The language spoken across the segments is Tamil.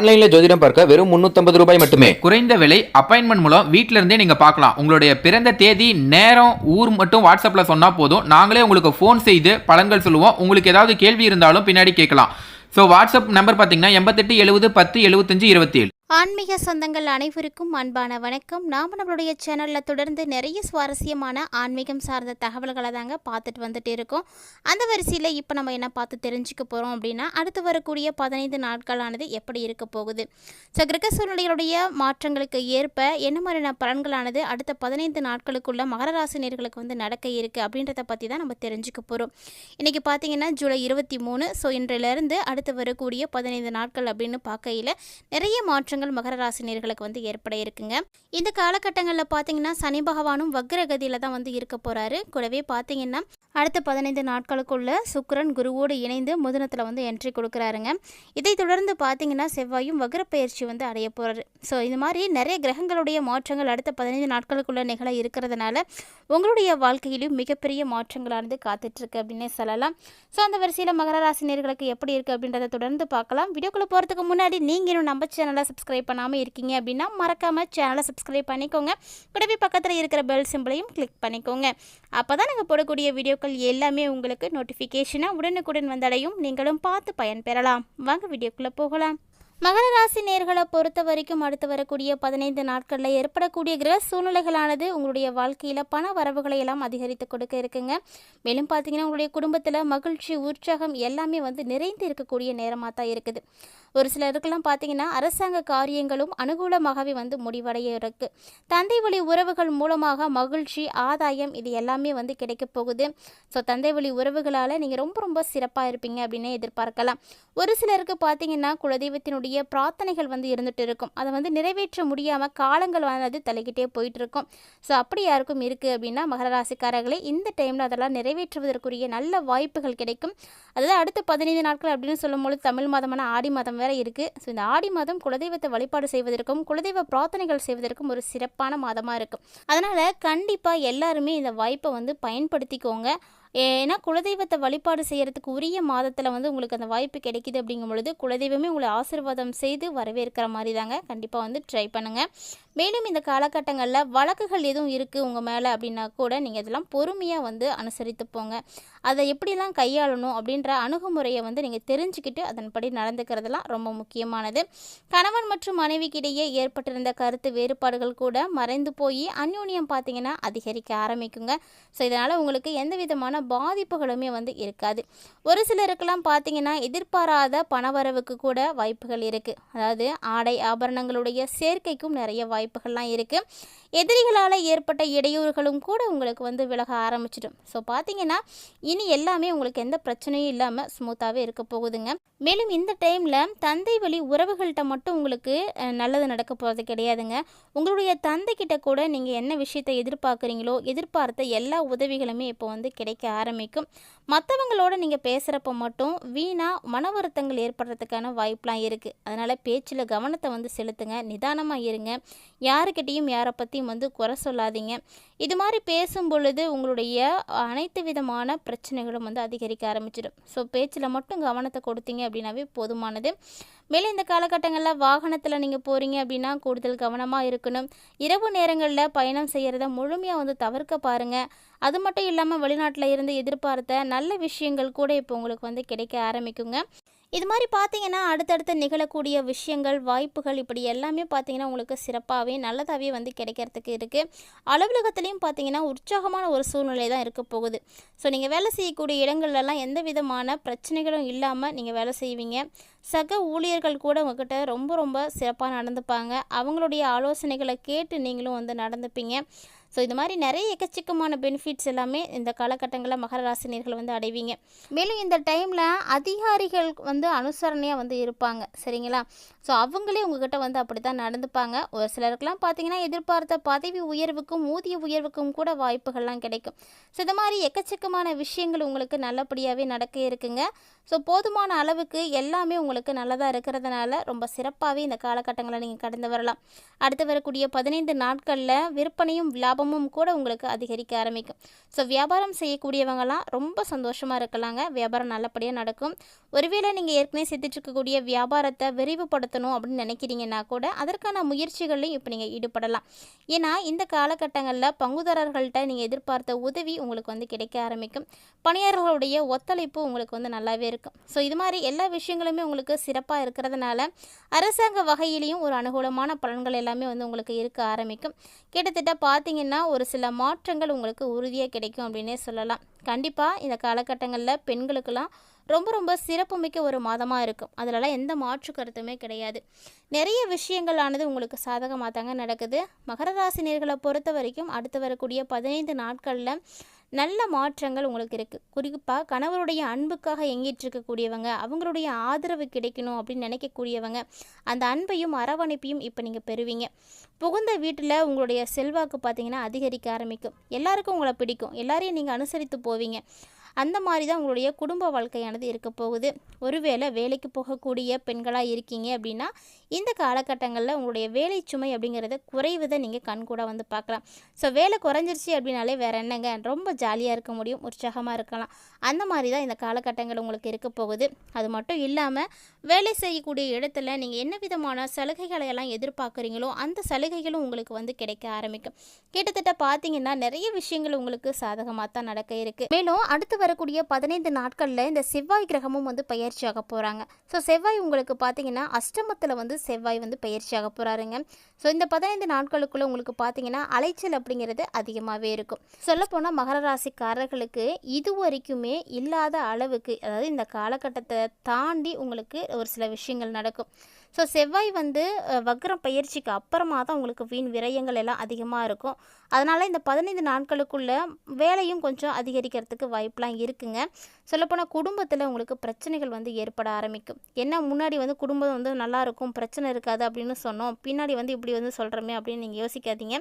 ஆன்லைன்ல ஜோதிடம் பார்க்க வெறும் 350 ரூபாய் மட்டுமே. குறைந்த விலை அப்பாயின்மெண்ட் மூலம் வீட்ல இருந்தே நீங்க பார்க்கலாம். உங்களுடைய பிறந்த தேதி, நேரம், ஊர் மட்டும் வாட்ஸ்அப்ல சொன்னா போதும். நாங்களே உங்களுக்கு ஃபோன் செய்து பலன்கள் சொல்லுவோம். உங்களுக்கு ஏதாவது கேள்வி இருந்தாலும் பின்னாடி கேட்கலாம். வாட்ஸ்அப் நம்பர் பார்த்தீங்கன்னா 88 70 10 75 27. ஆன்மீக சொந்தங்கள் அனைவருக்கும் அன்பான வணக்கம். நாம் நம்மளுடைய சேனலில் தொடர்ந்து நிறைய சுவாரஸ்யமான ஆன்மீகம் சார்ந்த தகவல்களை தாங்க பார்த்துட்டு வந்துட்டு இருக்கோம். அந்த வரிசையில் இப்போ நம்ம என்ன பார்த்து தெரிஞ்சுக்க போகிறோம் அப்படின்னா, அடுத்து வரக்கூடிய 15 நாட்களானது எப்படி இருக்க போகுது, கிரக சூழ்நிலைகளுடைய மாற்றங்களுக்கு ஏற்ப என்ன மாதிரியான பலன்களானது அடுத்த 15 நாட்களுக்குள்ள மகர ராசினியர்களுக்கு வந்து நடக்க இருக்குது அப்படின்றத பற்றி தான் நம்ம தெரிஞ்சுக்க போகிறோம். இன்றைக்கி பார்த்தீங்கன்னா ஜூலை 23. இன்றிலிருந்து அடுத்து வரக்கூடிய 15 நாட்கள் அப்படின்னு பார்க்கையில் நிறைய மாற்றங்கள் மகர ராசினியர்களுக்கு வந்து ஏற்பட இருக்குங்க. இந்த காலகட்டங்களில் பார்த்தீங்கன்னா சனி பகவானும் வக்ரகதியில் தான் வந்து இருக்க போகிறாரு. கூடவே பார்த்தீங்கன்னா அடுத்த 15 நாட்களுக்குள்ள சுக்கிரன் குருவோடு இணைந்து முதனத்தில் வந்து என்ட்ரி கொடுக்குறாருங்க. இதை தொடர்ந்து பார்த்தீங்கன்னா செவ்வாயும் வக்ர பயிற்சி வந்து அடைய போகிறாரு. இது மாதிரி நிறைய கிரகங்களுடைய மாற்றங்கள் அடுத்த 15 நாட்களுக்குள்ள நிகழ இருக்கிறதுனால உங்களுடைய வாழ்க்கையிலும் மிகப்பெரிய மாற்றங்களானது காத்துட்ருக்கு அப்படின்னே சொல்லலாம். அந்த வரிசையில் மகர ராசினியர்களுக்கு எப்படி இருக்குது அப்படின்றத தொடர்ந்து பார்க்கலாம். வீடியோக்குள்ளே போகிறதுக்கு முன்னாடி நீங்கள் இன்னும் நம்ம சேனலை சப்ஸ்கிரைப் பண்ணாமல் இருக்கீங்க அப்படின்னா மறக்காமல் சேனலை சப்ஸ்கிரைப் பண்ணிக்கோங்க. கூடவே பக்கத்தில் இருக்கிற பெல் சிம்பிளையும் கிளிக் பண்ணிக்கோங்க. அப்போ தான் நாங்கள் போடக்கூடிய வீடியோக்கள் எல்லாமே உங்களுக்கு நோட்டிஃபிகேஷனாக உடனுக்குடன் வந்தடையும். நீங்களும் பார்த்து பயன்பெறலாம். வாங்க வீடியோக்குள்ளே போகலாம். மகர ராசி நேர்களை பொறுத்த வரைக்கும் அடுத்து வரக்கூடிய 15 நாட்களில் ஏற்படக்கூடிய கிரக சூழ்நிலைகளானது உங்களுடைய வாழ்க்கையில் பண வரவுகளை எல்லாம் அதிகரித்து கொடுக்க இருக்குங்க. மேலும் பார்த்தீங்கன்னா உங்களுடைய குடும்பத்தில் மகிழ்ச்சி, உற்சாகம் எல்லாமே வந்து நிறைந்து இருக்கக்கூடிய நேரமாக தான் இருக்குது. ஒரு சிலருக்கெல்லாம் பார்த்தீங்கன்னா அரசாங்க காரியங்களும் அனுகூலமாகவே வந்து முடிவடைய இருக்குது. தந்தை வழி உறவுகள் மூலமாக மகிழ்ச்சி, ஆதாயம் இது எல்லாமே வந்து கிடைக்க போகுது. தந்தை வழி உறவுகளால் நீங்கள் ரொம்ப ரொம்ப சிறப்பாக இருப்பீங்க அப்படின்னு எதிர்பார்க்கலாம். ஒரு சிலருக்கு பார்த்தீங்கன்னா குலதெய்வத்தினுடைய பிரார்த்தனைகள் வந்து இருந்துட்டு இருக்கும். அதை வந்து நிறைவேற்ற முடியாமல் காலங்கள் வந்து தள்ளிக்கிட்டே போயிட்டு இருக்கும். அப்படி யாருக்கும் இருக்குது அப்படின்னா மகர ராசிக்காரர்களே இந்த டைமில் அதெல்லாம் நிறைவேற்றுவதற்குரிய நல்ல வாய்ப்புகள் கிடைக்கும். அதாவது அடுத்த 15 நாட்கள் அப்படின்னு சொல்லும்போது தமிழ் மாதமான ஆடி மாதம் வேற இருக்குது. இந்த ஆடி மாதம் குலதெய்வத்தை வழிபாடு செய்வதற்கும் குலதெய்வ பிரார்த்தனைகள் செய்வதற்கும் ஒரு சிறப்பான மாதமாக இருக்கும். அதனால் கண்டிப்பாக எல்லாருமே இந்த வாய்ப்பை வந்து பயன்படுத்திக்கோங்க. ஏன்னா குலதெய்வத்தை வழிபாடு செய்கிறதுக்கு உரிய மாதத்தில் வந்து உங்களுக்கு அந்த வாய்ப்பு கிடைக்கிது. அப்படிங்கும் பொழுது குலதெய்வமே உங்களை ஆசீர்வாதம் செய்து வரவேற்கிற மாதிரி தாங்க கண்டிப்பாக வந்து ட்ரை பண்ணுங்கள். மேலும் இந்த காலகட்டங்களில் வழக்குகள் எதுவும் இருக்குது உங்கள் மேலே அப்படின்னா கூட நீங்கள் இதெல்லாம் பொறுமையாக வந்து அனுசரித்து போங்க. அதை எப்படிலாம் கையாளணும் அப்படின்ற அணுகுமுறையை வந்து நீங்கள் தெரிஞ்சுக்கிட்டு அதன்படி நடந்துக்கிறதுலாம் ரொம்ப முக்கியமானது. கணவன் மற்றும் மனைவிக்கிடையே ஏற்பட்டிருந்த கருத்து வேறுபாடுகள் கூட மறைந்து போய் அந்யோன்யம் பார்த்தீங்கன்னா அதிகரிக்க ஆரம்பிக்குங்க. இதனால் உங்களுக்கு எந்த விதமான பாதிப்புகளுமே வந்து இருக்காது. ஒரு சிலருக்கெல்லாம் பார்த்தீங்கன்னா எதிர்பாராத பணவரவுக்கு கூட வாய்ப்புகள் இருக்குது. அதாவது ஆடை ஆபரணங்களுடைய சேர்க்கைக்கும் நிறைய வாய்ப்புகள்லாம் இருக்குது. எதிரிகளால் ஏற்பட்ட இடையூறுகளும் கூட உங்களுக்கு வந்து விலக ஆரம்பிச்சிடும். பார்த்தீங்கன்னா இனி எல்லாமே உங்களுக்கு எந்த பிரச்சனையும் இல்லாமல் ஸ்மூத்தாகவே இருக்க போகுதுங்க. மேலும் இந்த டைமில் தந்தை வழி உறவுகள்கிட்ட மட்டும் உங்களுக்கு நல்லது நடக்க போகிறது கிடையாதுங்க. உங்களுடைய தந்தைக்கிட்ட கூட நீங்கள் என்ன விஷயத்தை எதிர்பார்க்குறீங்களோ எதிர்பார்த்த எல்லா உதவிகளுமே இப்போ வந்து கிடைக்க ஆரம்பிக்கும். மற்றவங்களோட நீங்கள் பேசுகிறப்ப மட்டும் வீணாக மன வருத்தங்கள் ஏற்படுறதுக்கான வாய்ப்பெலாம் இருக்குது. அதனால் பேச்சில் கவனத்தை வந்து செலுத்துங்க. நிதானமாக இருங்க. யாருக்கிட்டையும் யாரை பற்றியும் வந்து குறை சொல்லாதீங்க. இது மாதிரி பேசும் பொழுது உங்களுடைய அனைத்து விதமான பிரச்சனைகளும் வந்து அதிகரிக்க ஆரம்பிச்சிடும். பேச்சில் மட்டும் கவனத்தை கொடுத்தீங்க அப்படின்னாவே போதுமானது. மேலே இந்த காலகட்டங்களில் வாகனத்தில் நீங்கள் போகிறீங்க அப்படின்னா கூடுதல் கவனமாக இருக்கணும். இரவு நேரங்களில் பயணம் செய்கிறத முழுமையாக வந்து தவிர்க்க பாருங்கள். அது மட்டும் இல்லாமல் வெளிநாட்டில் இருந்து எதிர்பார்த்த நல்ல விஷயங்கள் கூட இப்போ உங்களுக்கு வந்து கிடைக்க ஆரம்பிக்குங்க. இது மாதிரி பார்த்தீங்கன்னா அடுத்தடுத்து நிகழக்கூடிய விஷயங்கள், வாய்ப்புகள் இப்படி எல்லாமே பார்த்தீங்கன்னா உங்களுக்கு சிறப்பாகவே நல்லதாகவே வந்து கிடைக்கிறதுக்கு இருக்குது. அலுவலகத்துலேயும் பார்த்தீங்கன்னா உற்சாகமான ஒரு சூழ்நிலை தான் இருக்க போகுது. நீங்கள் வேலை செய்யக்கூடிய இடங்கள்லாம் எந்த விதமான பிரச்சனைகளும் இல்லாமல் நீங்கள் வேலை செய்வீங்க. சக ஊழியர்கள் கூட உங்ககிட்ட ரொம்ப ரொம்ப சிறப்பாக நடந்துப்பாங்க. அவங்களுடைய ஆலோசனைகளை கேட்டு நீங்களும் வந்து நடந்துப்பீங்க. இது மாதிரி நிறைய எக்கச்சக்கமான பெனிஃபிட்ஸ் எல்லாமே இந்த காலகட்டங்களில் மகர ராசினியர்கள் வந்து அடைவீங்க. மேலும் இந்த டைமில் அதிகாரிகள் வந்து அனுசரணையாக வந்து இருப்பாங்க. சரிங்களா? அவங்களே உங்ககிட்ட வந்து அப்படி தான் நடந்துப்பாங்க. ஒரு சிலருக்கெல்லாம் பார்த்தீங்கன்னா எதிர்பார்த்த பதவி உயர்வுக்கும் ஊதிய உயர்வுக்கும் கூட வாய்ப்புகள்லாம் கிடைக்கும். இது மாதிரி எக்கச்சக்கமான விஷயங்கள் உங்களுக்கு நல்லபடியாகவே நடக்க இருக்குங்க. போதுமான அளவுக்கு எல்லாமே உங்களுக்கு நல்லதாக இருக்கிறதுனால ரொம்ப சிறப்பாகவே இந்த காலகட்டங்களை நீங்கள் கடந்து வரலாம். அடுத்து வரக்கூடிய 15 நாட்களில் விற்பனையும் லாப லாபமும் கூட உங்களுக்கு அதிகரிக்க ஆரம்பிக்கும். ஸோ வியாபாரம் செய்யக்கூடியவங்கலாம் ரொம்ப சந்தோஷமாக இருக்கலாங்க. வியாபாரம் நல்லபடியாக நடக்கும். ஒருவேளை நீங்கள் ஏற்கனவே செஞ்சுட்டு இருக்கக்கூடிய வியாபாரத்தை விரிவுபடுத்தணும் அப்படின்னு நினைக்கிறீங்கன்னா கூட அதற்கான முயற்சிகள்லையும் இப்போ நீங்கள் ஈடுபடலாம். ஏன்னா இந்த காலகட்டங்களில் பங்குதாரர்கள்ட்ட நீங்கள் எதிர்பார்த்த உதவி உங்களுக்கு வந்து கிடைக்க ஆரம்பிக்கும். பணியாளர்களுடைய ஒத்துழைப்பு உங்களுக்கு வந்து நல்லாவே இருக்கும். ஸோ இது மாதிரி எல்லா விஷயங்களுமே உங்களுக்கு சிறப்பாக இருக்கிறதுனால அரசாங்க வகையிலையும் ஒரு அனுகூலமான பலன்கள் எல்லாமே வந்து உங்களுக்கு இருக்க ஆரம்பிக்கும். கிட்டத்தட்ட பார்த்தீங்கன்னா ஒரு சில மாற்றங்கள் உங்களுக்கு உறுதியாக கிடைக்கும் அப்படின்னே சொல்லலாம். கண்டிப்பாக இந்த காலகட்டங்களில் பெண்களுக்கெல்லாம் ரொம்ப ரொம்ப சிறப்புமிக்க ஒரு மாதமாக இருக்கும். அதிலலாம் எந்த மாற்று கருத்துமே கிடையாது. நிறைய விஷயங்களானது உங்களுக்கு சாதகமாக தாங்க நடக்குது. மகர ராசி நேயர்களை பொறுத்த வரைக்கும் அடுத்து வரக்கூடிய 15 நாட்களில் நல்ல மாற்றங்கள் உங்களுக்கு இருக்குது. குறிப்பாக கணவருடைய அன்புக்காக எங்கிட்டு இருக்கக்கூடியவங்க, அவங்களுடைய ஆதரவு கிடைக்கணும் அப்படின்னு நினைக்கக்கூடியவங்க, அந்த அன்பையும் அரவணைப்பையும் இப்போ நீங்கள் பெறுவீங்க. புகுந்த வீட்டில் உங்களுடைய செல்வாக்கு பார்த்தீங்கன்னா அதிகரிக்க ஆரம்பிக்கும். எல்லாருக்கும் உங்களை பிடிக்கும். எல்லாரையும் நீங்கள் அனுசரித்து போவீங்க. அந்த மாதிரி தான் உங்களுடைய குடும்ப வாழ்க்கையானது இருக்க போகுது. ஒருவேளை வேலைக்கு போகக்கூடிய பெண்களாக இருக்கீங்க அப்படின்னா இந்த காலகட்டங்களில் உங்களுடைய வேலை சுமை அப்படிங்கிறத குறைவதை நீங்கள் கண்கூட வந்து பார்க்கலாம். ஸோ வேலை குறைஞ்சிருச்சு அப்படின்னாலே வேறு என்னங்க, ரொம்ப ஜாலியாக இருக்க முடியும், உற்சாகமாக இருக்கலாம். அந்த மாதிரி தான் இந்த காலகட்டங்கள் உங்களுக்கு இருக்க போகுது. அது மட்டும் இல்லாமல் வேலை செய்யக்கூடிய இடத்துல நீங்கள் என்ன விதமான சலுகைகளை எல்லாம் எதிர்பார்க்குறீங்களோ அந்த சலுகைகளும் உங்களுக்கு வந்து கிடைக்க ஆரம்பிக்கும். கிட்டத்தட்ட பார்த்தீங்கன்னா நிறைய விஷயங்கள் உங்களுக்கு சாதகமாக தான் நடக்க இருக்குது. மேலும் அடுத்து வரக்கூடிய 15 நாட்களில் இந்த செவ்வாய் கிரகமும் வந்து பயிற்சியாக போகிறாங்க. ஸோ செவ்வாய் உங்களுக்கு பார்த்தீங்கன்னா அஷ்டமத்தில் வந்து செவ்வாய் வந்து பயிற்சியாக போகிறாருங்க. ஸோ இந்த 15 நாட்களுக்குள்ளே உங்களுக்கு பார்த்தீங்கன்னா அலைச்சல் அப்படிங்கிறது அதிகமாகவே இருக்கும். சொல்லப்போனால் மகர ராசிக்காரர்களுக்கு இது வரைக்குமே இல்லாத அளவுக்கு, அதாவது இந்த காலகட்டத்தை தாண்டி உங்களுக்கு ஒரு சில விஷயங்கள் நடக்கும். ஸோ செவ்வாய் வந்து வக்ரம் பயிற்சிக்கு அப்புறமா தான் உங்களுக்கு வீண் விரயங்கள் எல்லாம் அதிகமாக இருக்கும். அதனால் இந்த 15 நாட்களுக்குள்ள வேலையும் கொஞ்சம் அதிகரிக்கிறதுக்கு வாய்ப்பெலாம் இருக்குங்க. சொல்லப்போனால் குடும்பத்தில் உங்களுக்கு பிரச்சனைகள் வந்து ஏற்பட ஆரம்பிக்கும். என்ன முன்னாடி வந்து குடும்பம் வந்து நல்லாயிருக்கும், பிரச்சனை இருக்காது அப்படின்னு சொன்னோம், பின்னாடி வந்து இப்படி வந்து சொல்கிறோமே அப்படின்னு நீங்கள் யோசிக்காதீங்க.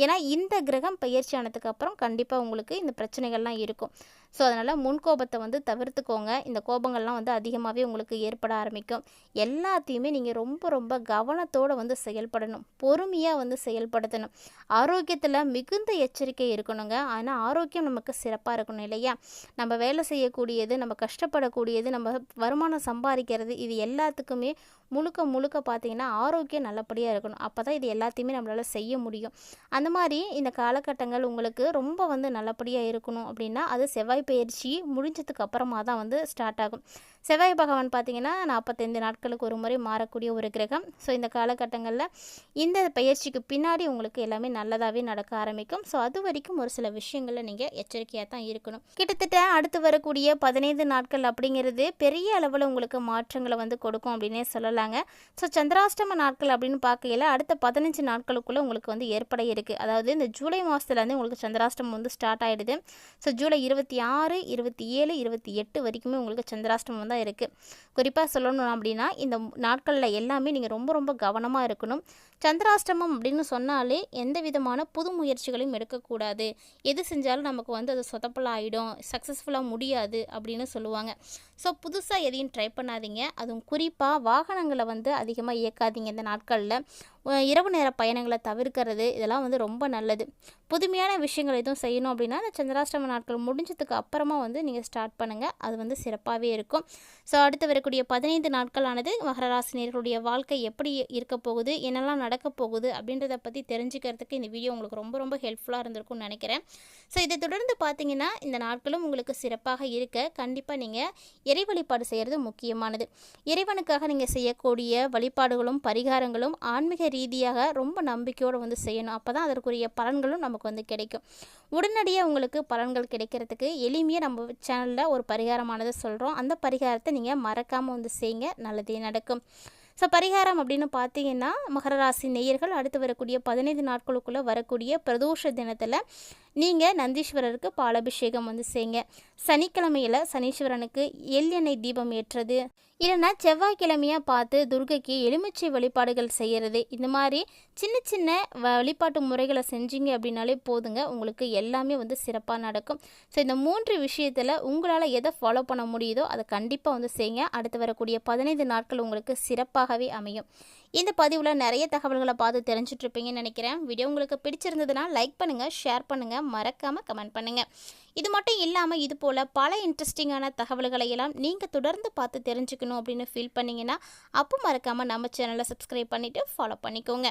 ஏன்னா இந்த கிரகம் பயிற்சி ஆனதுக்கு அப்புறம் கண்டிப்பாக உங்களுக்கு இந்த பிரச்சனைகள்லாம் இருக்கும். ஸோ அதனால் முன்கோபத்தை வந்து தவிர்த்துக்கோங்க. இந்த கோபங்கள்லாம் வந்து அதிகமாகவே உங்களுக்கு ஏற்பட ஆரம்பிக்கும். எல்லாத்தையுமே நீங்கள் ரொம்ப ரொம்ப கவனத்தோடு வந்து செயல்படணும், பொறுமையாக வந்து செயல்படுத்தணும். ஆரோக்கியத்தில் மிகுந்த எச்சரிக்கை இருக்கணுங்க. ஆனால் ஆரோக்கியம் நமக்கு சிறப்பாக இருக்கணும் இல்லையா? நம்ம வேலை செய்யக்கூடியது, நம்ம கஷ்டப்படக்கூடியது, நம்ம வருமானம் சம்பாதிக்கிறது, இது எல்லாத்துக்குமே முழுக்க முழுக்க பார்த்தீங்கன்னா ஆரோக்கியம் நல்லபடியாக இருக்கணும். அப்போ தான் இது எல்லாத்தையுமே நம்மளால் செய்ய முடியும். அந்த மாதிரி இந்த காலகட்டங்கள் உங்களுக்கு ரொம்ப வந்து நல்லபடியாக இருக்கணும் அப்படின்னா அது செவ்வாய் பயிற்சி முடிஞ்சதுக்கு அப்புறமா தான் வந்து ஸ்டார்ட் ஆகும். செவ்வாய் பகவான் பார்த்தீங்கன்னா 45 நாட்களுக்கு ஒரு முறை மாறக்கூடிய ஒரு கிரகம். ஸோ இந்த காலகட்டங்களில் இந்த பயிற்சிக்கு பின்னாடி உங்களுக்கு எல்லாமே நல்லதாகவே நடக்க ஆரம்பிக்கும். ஸோ அது வரைக்கும் ஒரு சில விஷயங்களில் நீங்கள் எச்சரிக்கையாக தான் இருக்கணும். கிட்டத்தட்ட அடுத்து வரக்கூடிய 15 நாட்கள் அப்படிங்கிறது பெரிய அளவில் உங்களுக்கு மாற்றங்களை வந்து கொடுக்கும் அப்படின்னே சொல்லலாங்க. ஸோ சந்திராஷ்டம நாட்கள் அப்படின்னு பார்க்கையில் அடுத்த 15 நாட்களுக்குள்ளே உங்களுக்கு வந்து ஏற்பட இருக்குது. அதாவது இந்த ஜூலை மாதத்துலேருந்து உங்களுக்கு சந்திராஷ்டமம் வந்து ஸ்டார்ட் ஆகிடுது. ஸோ ஜூலை 26, 27, 28 வரைக்குமே உங்களுக்கு சந்திராஷ்டமம் தான் இருக்குது. குறிப்பாக சொல்லணும் அப்படின்னா இந்த நாட்களில் எல்லாமே நீங்கள் ரொம்ப ரொம்ப கவனமாக இருக்கணும். சந்திராஷ்டமம் அப்படின்னு சொன்னாலே எந்த விதமான புது முயற்சிகளையும் எடுக்கக்கூடாது. எது செஞ்சாலும் நமக்கு வந்து அது சொதப்பலாக ஆகிடும், சக்ஸஸ்ஃபுல்லாக முடியாது அப்படின்னு சொல்லுவாங்க. ஸோ புதுசாக எதையும் ட்ரை பண்ணாதீங்க. அதுவும் குறிப்பாக வாகனங்களை வந்து அதிகமாக இயக்காதீங்க. இந்த நாட்களில் இரவு நேர பயணங்களை தவிர்க்கிறது இதெல்லாம் வந்து ரொம்ப நல்லது. புதுமையான விஷயங்கள் எதுவும் செய்யணும் அப்படின்னா இந்த சந்திராஷ்டம நாட்கள் முடிஞ்சதுக்கு அப்புறமா வந்து நீங்கள் ஸ்டார்ட் பண்ணுங்கள். அது வந்து சிறப்பாகவே இருக்கும். ஸோ அடுத்து வரக்கூடிய 15 நாட்களானது மகர ராசினியர்களுடைய வாழ்க்கை எப்படி இருக்க போகுது, என்னெல்லாம் நடக்க போகுது அப்படின்றத பற்றி தெரிஞ்சுக்கிறதுக்கு இந்த வீடியோ உங்களுக்கு ரொம்ப ரொம்ப ஹெல்ப்ஃபுல்லாக இருந்திருக்கும்னு நினைக்கிறேன். ஸோ இதை தொடர்ந்து பார்த்தீங்கன்னா இந்த நாட்களும் உங்களுக்கு சிறப்பாக இருக்க கண்டிப்பாக நீங்கள் இறை வழிபாடு செய்கிறது முக்கியமானது. இறைவனுக்காக நீங்கள் செய்யக்கூடிய வழிபாடுகளும் பரிகாரங்களும் ஆன்மீக ரீதியாக ரொம்ப நம்பிக்கையோடு வந்து செய்யணும். அப்போ தான் அதற்குரிய பலன்களும் நமக்கு வந்து கிடைக்கும். உடனடியாக உங்களுக்கு பலன்கள் கிடைக்கிறதுக்கு எளிமையாக நம்ம சேனலில் ஒரு பரிகாரமானதை சொல்கிறோம். அந்த பரிகாரத்தை நீங்கள் மறக்காமல் வந்து செய்யுங்க, நல்லதே நடக்கும். ஸோ பரிகாரம் அப்படின்னு பார்த்தீங்கன்னா மகர ராசி நேயர்கள் அடுத்து வரக்கூடிய 15 நாட்களுக்குள்ளே வரக்கூடிய பிரதோஷ தினத்தில் நீங்கள் நந்தீஸ்வரருக்கு பாலாபிஷேகம் வந்து செய்யுங்க. சனிக்கிழமையில் சனீஸ்வரனுக்கு எள்ளெண்ணெய் தீபம் ஏற்றுறது, இல்லைன்னா செவ்வாய்க்கிழமையாக பார்த்து துர்கைக்கு எலுமிச்சை வழிபாடுகள் செய்கிறது. இந்த மாதிரி சின்ன சின்ன வழிபாட்டு முறைகளை செஞ்சீங்க அப்படின்னாலே போதுங்க, உங்களுக்கு எல்லாமே வந்து சிறப்பாக நடக்கும். ஸோ இந்த 3 விஷயத்தில் உங்களால் எதை ஃபாலோ பண்ண முடியுதோ அதை கண்டிப்பாக வந்து செய்யுங்க. அடுத்து வரக்கூடிய 15 நாட்கள் உங்களுக்கு சிறப்பாகவே அமையும். இந்த பதிவில் நிறைய தகவல்களை பார்த்து தெரிஞ்சுட்டு இருப்பீங்கன்னு நினைக்கிறேன். வீடியோ உங்களுக்கு பிடிச்சிருந்ததுன்னா லைக் பண்ணுங்கள், ஷேர் பண்ணுங்கள், மறக்காமல் கமெண்ட் பண்ணுங்கள். இது மட்டும் இல்லாமல் இது போல் பல இன்ட்ரெஸ்டிங்கான தகவல்களை எல்லாம் நீங்கள் தொடர்ந்து பார்த்து தெரிஞ்சுக்கணும் அப்படின்னு ஃபீல் பண்ணிங்கன்னா அப்போ மறக்காமல் நம்ம சேனலை சப்ஸ்கிரைப் பண்ணிவிட்டு ஃபாலோ பண்ணிக்கோங்க.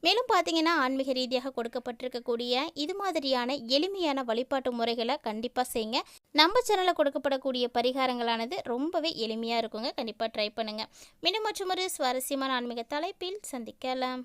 மேலும் பார்த்தீங்கன்னா ஆன்மீக ரீதியாக கொடுக்கப்பட்டிருக்கக்கூடிய இது மாதிரியான எளிமையான வழிபாட்டு முறைகளை கண்டிப்பாக செய்யுங்க. நம்ம சேனலில் கொடுக்கப்படக்கூடிய பரிகாரங்களானது ரொம்பவே எளிமையாக இருக்குங்க. கண்டிப்பாக ட்ரை பண்ணுங்கள். மீண்டும் மற்றொரு சுவாரஸ்யமான ஆன்மீக தலைப்பில் சந்திக்கலாம்.